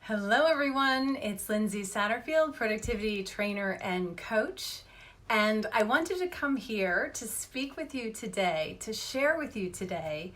Hello everyone, it's Lindsay Satterfield, productivity trainer and coach. And I wanted to come here to speak with you today, to share with you today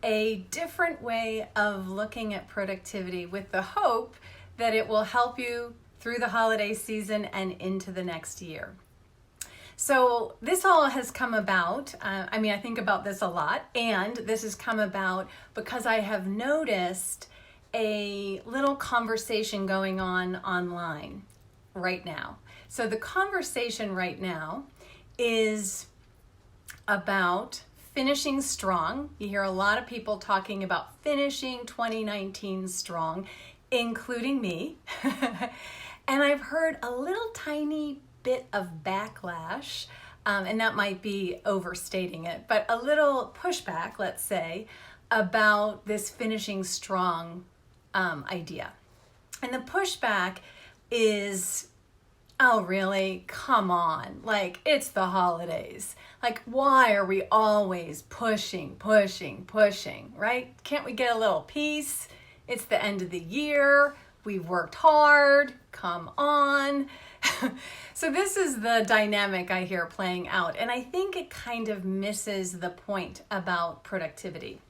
a different way of looking at productivity with the hope that it will help you through the holiday season and into the next year. So this all has come about, I think about this a lot, and this has come about because I have noticed a little conversation going on online right now. So the conversation right now is about finishing strong. You hear a lot of people talking about finishing 2019 strong, including me. And I've heard a little tiny bit of backlash, and that might be overstating it, but a little pushback, let's say, about this finishing strong idea. And the pushback is, oh really? Come on, like it's the holidays. Like why are we always pushing, right? Can't we get a little peace? It's the end of the year. We've worked hard. Come on. So this is the dynamic I hear playing out. And I think it kind of misses the point about productivity.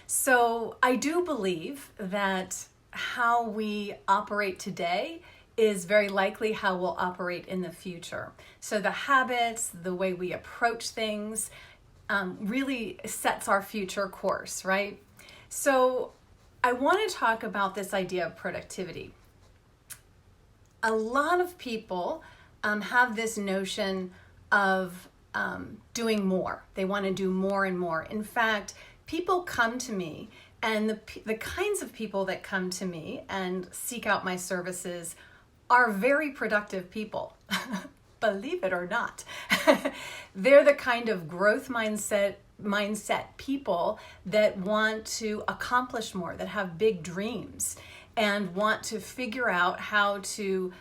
So I do believe that how we operate today is very likely how we'll operate in the future. So the habits, the way we approach things, really sets our future course, right? So I want to talk about this idea of productivity. A lot of people have this notion of doing more. They want to do more and more. In fact, people come to me, and the kinds of people that come to me and seek out my services are very productive people. Believe it or not. They're the kind of growth mindset people that want to accomplish more, that have big dreams and want to figure out how to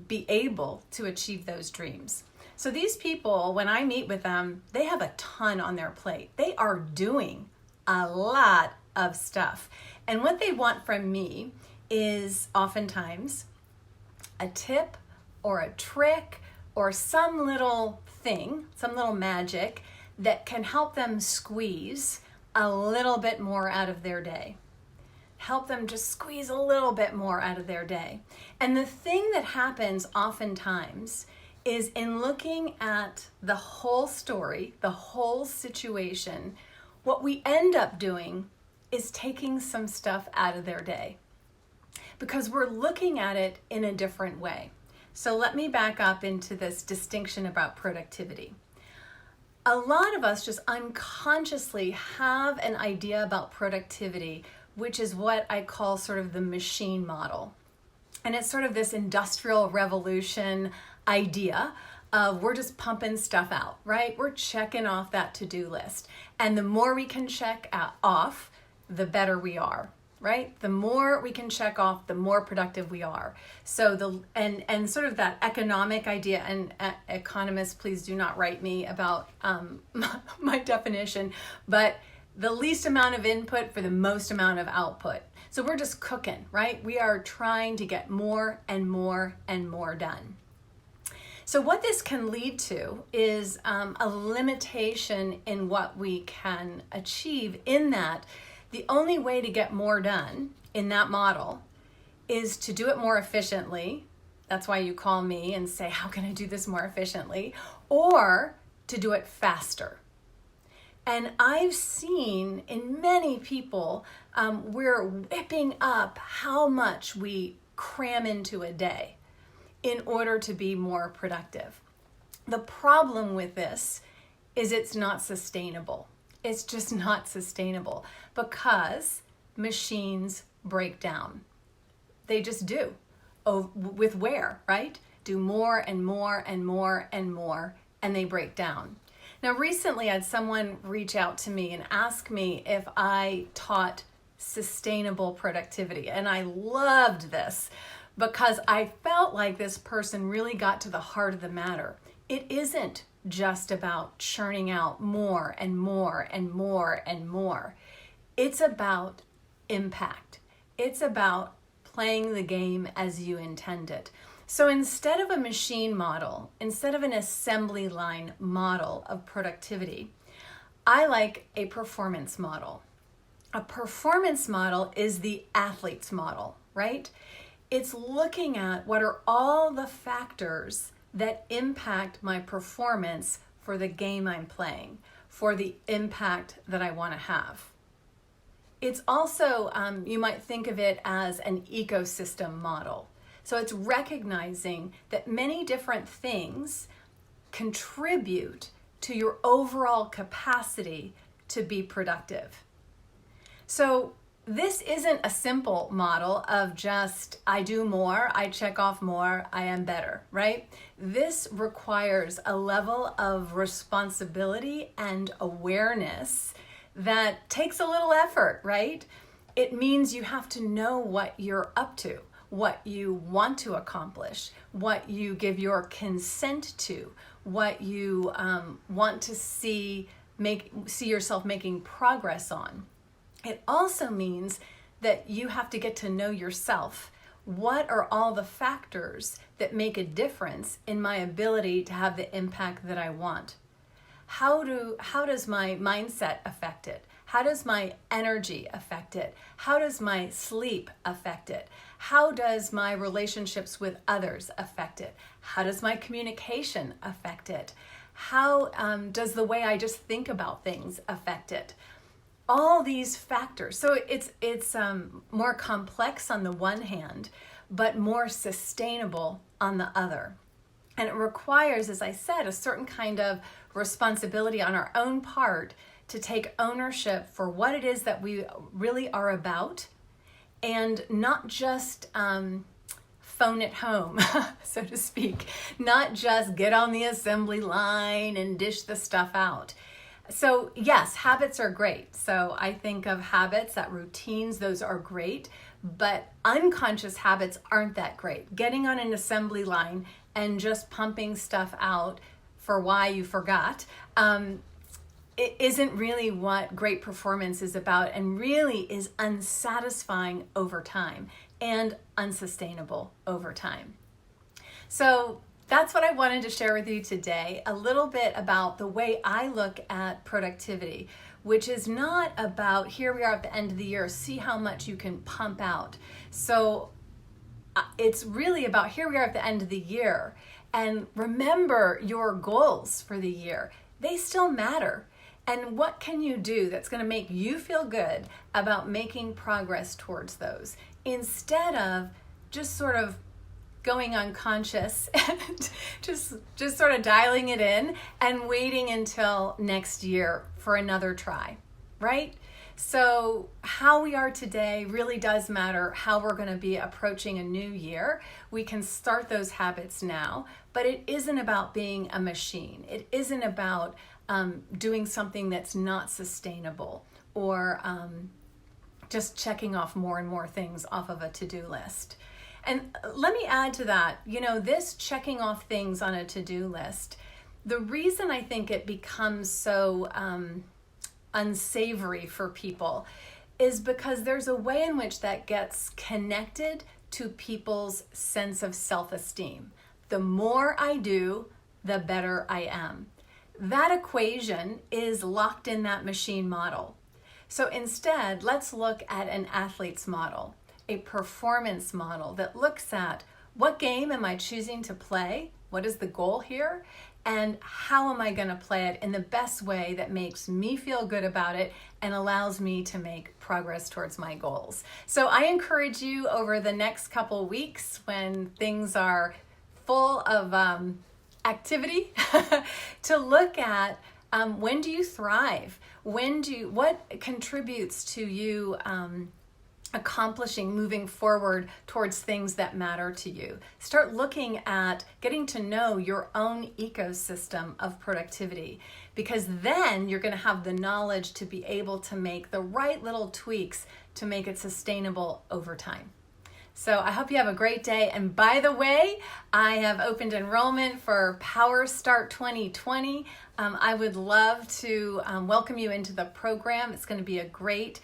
be able to achieve those dreams. So these people, when I meet with them, they have a ton on their plate. They are doing a lot of stuff. And what they want from me is oftentimes a tip or a trick or some little thing, some little magic that can help them squeeze a little bit more out of their day. Help them just squeeze a little bit more out of their day. And the thing that happens oftentimes is in looking at the whole story, the whole situation, what we end up doing is taking some stuff out of their day because we're looking at it in a different way. So let me back up into this distinction about productivity. A lot of us just unconsciously have an idea about productivity, which is what I call sort of the machine model. And it's sort of this industrial revolution idea of we're just pumping stuff out, right? We're checking off that to-do list. And the more we can check off, the better we are, right? The more we can check off, the more productive we are. So and sort of that economic idea, and economists, please do not write me about my definition, but the least amount of input for the most amount of output. So we're just cooking, right? We are trying to get more and more and more done. So what this can lead to is a limitation in what we can achieve, in that the only way to get more done in that model is to do it more efficiently. That's why you call me and say, how can I do this more efficiently? Or to do it faster. And I've seen in many people, we're whipping up how much we cram into a day in order to be more productive. The problem with this is it's not sustainable. It's just not sustainable because machines break down. They just do. Oh, with wear, right? Do more and more and more and more, and they break down. Now, recently I had someone reach out to me and ask me if I taught sustainable productivity, and I loved this because I felt like this person really got to the heart of the matter. It isn't just about churning out more and more and more and more. It's about impact. It's about playing the game as you intend it. So instead of a machine model, instead of an assembly line model of productivity, I like a performance model. A performance model is the athlete's model, right? It's looking at what are all the factors that impact my performance for the game I'm playing, for the impact that I want to have. It's also, you might think of it as an ecosystem model. So it's recognizing that many different things contribute to your overall capacity to be productive. So this isn't a simple model of just, I do more, I check off more, I am better, right? This requires a level of responsibility and awareness that takes a little effort, right? It means you have to know what you're up to, what you want to accomplish, what you give your consent to, what you want to see yourself making progress on. It also means that you have to get to know yourself. What are all the factors that make a difference in my ability to have the impact that I want? How does my mindset affect it? How does my energy affect it? How does my sleep affect it? How does my relationships with others affect it? How does my communication affect it? How does the way I just think about things affect it? All these factors. So it's more complex on the one hand, but more sustainable on the other. And it requires, as I said, a certain kind of responsibility on our own part to take ownership for what it is that we really are about, and not just phone it home, so to speak, not just get on the assembly line and dish the stuff out. So yes, habits are great. So I think of habits, that routines, those are great, but unconscious habits aren't that great. Getting on an assembly line and just pumping stuff out for why you forgot, it isn't really what great performance is about, and really is unsatisfying over time and unsustainable over time. So that's what I wanted to share with you today, a little bit about the way I look at productivity, which is not about, here we are at the end of the year, see how much you can pump out. So it's really about, here we are at the end of the year, and remember your goals for the year. They still matter. And what can you do that's going to make you feel good about making progress towards those, instead of just sort of going unconscious and just sort of dialing it in and waiting until next year for another try, right? So how we are today really does matter, how we're going to be approaching a new year. We can start those habits now, but it isn't about being a machine. It isn't about doing something that's not sustainable, or just checking off more and more things off of a to-do list. And let me add to that, this checking off things on a to-do list, the reason I think it becomes so unsavory for people is because there's a way in which that gets connected to people's sense of self-esteem. The more I do, the better I am. That equation is locked in that machine model. So instead, let's look at an athlete's model, a performance model that looks at, what game am I choosing to play? What is the goal here? And how am I going to play it in the best way that makes me feel good about it and allows me to make progress towards my goals? So I encourage you over the next couple weeks, when things are full of activity, to look at when do you thrive? What contributes to you accomplishing, moving forward towards things that matter to you? Start looking at getting to know your own ecosystem of productivity, because then you're going to have the knowledge to be able to make the right little tweaks to make it sustainable over time. So I hope you have a great day. And by the way, I have opened enrollment for Power Start 2020. I would love to welcome you into the program. It's going to be a great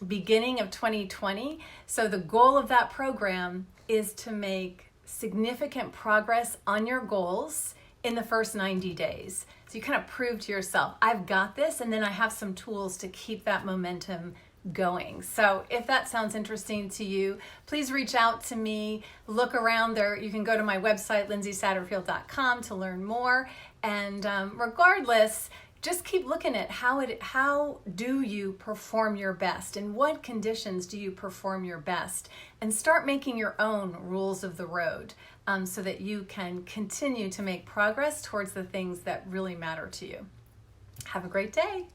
beginning of 2020. So the goal of that program is to make significant progress on your goals in the first 90 days. So you kind of prove to yourself, I've got this, and then I have some tools to keep that momentum going. So if that sounds interesting to you, please reach out to me. Look around there. You can go to my website, lindsaysatterfield.com, to learn more. And regardless, just keep looking at how do you perform your best, and what conditions do you perform your best, and start making your own rules of the road, so that you can continue to make progress towards the things that really matter to you. Have a great day.